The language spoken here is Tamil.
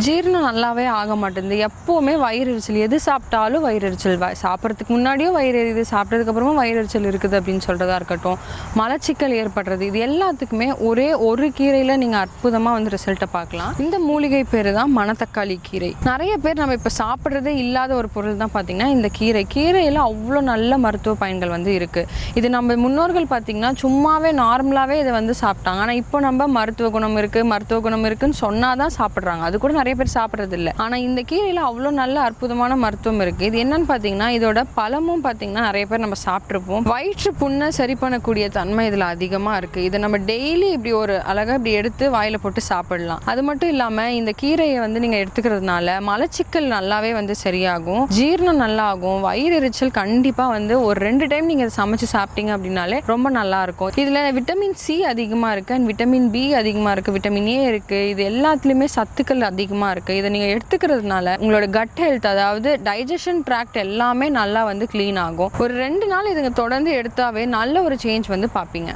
ஜீரணம் நல்லாவே ஆக மாட்டேங்குது. எப்போவுமே வயிறு எரிச்சல். எது சாப்பிட்டாலும் வயிறு எரிச்சல். சாப்பிட்றதுக்கு முன்னாடியும் வயிறு எரியுது, சாப்பிட்டதுக்கப்புறமும் வயிறு எரிச்சல் இருக்குது அப்படின்னு சொல்கிறதா இருக்கட்டும், மலச்சிக்கல் ஏற்படுறது, இது எல்லாத்துக்குமே ஒரே ஒரு கீரையில் நீங்கள் அற்புதமாக வந்து ரிசல்ட்டை பார்க்கலாம். இந்த மூலிகை பேர் தான் மணத்தக்காளி கீரை. நிறைய பேர் நம்ம இப்போ சாப்பிட்றதே இல்லாத ஒரு பொருள் தான் பார்த்திங்கன்னா இந்த கீரை. கீரையில் அவ்வளோ நல்ல மருத்துவ பயன்கள் வந்து இருக்குது. இது நம்ம முன்னோர்கள் பார்த்திங்கன்னா சும்மாவே நார்மலாகவே இதை வந்து சாப்பிட்டாங்க. ஆனால் இப்போ நம்ம மருத்துவ குணம் இருக்குன்னு சொன்னால் தான் சாப்பிட்றாங்க. அது கூட நிறைய பேர் சாப்பிட்றது இல்லை. ஆனால் இந்த கீரையில் அவ்வளோ நல்ல அற்புதமான மருத்துவம் இருக்குது. இது என்னன்னு பார்த்தீங்கன்னா இதோட பழமும் பார்த்தீங்கன்னா நிறைய பேர் நம்ம சாப்பிட்ருப்போம். வயிற்று புண்ணை சரி பண்ணக்கூடிய தன்மை இதில் அதிகமாக இருக்குது. இதை நம்ம டெய்லி இப்படி ஒரு அழகாக இப்படி எடுத்து வாயில் போட்டு சாப்பிடலாம். அது மட்டும் இல்லாமல் இந்த கீரையை வந்து நீங்கள் எடுத்துக்கிறதுனால மலச்சிக்கல் நல்லாவே வந்து சரியாகும், ஜீரணம் நல்லா ஆகும், வயிறு எரிச்சல் கண்டிப்பாக வந்து ஒரு 2 டைம் நீங்கள் சமைச்சு சாப்பிட்டீங்க அப்படின்னாலே ரொம்ப நல்லா இருக்கும். இதில் விட்டமின் சி அதிகமாக இருக்குது அண்ட் விட்டமின் பி அதிகமாக இருக்குது, விட்டமின் ஏ இருக்குது. இது எல்லாத்துலேயுமே சத்துக்கள் அதிகமாக இருக்குது. இதை நீங்கள் எடுத்துக்கிறதுனால உங்களோட கட் ஹெல்த், அதாவது டைஜஷன் ட்ராக்ட் எல்லாமே நல்லா வந்து க்ளீன் ஆகும். ஒரு 2 நாள் இதுங்க தொடர்ந்து எடுத்தாவே நல்ல ஒரு சேஞ்ச் வந்து பார்ப்பீங்க.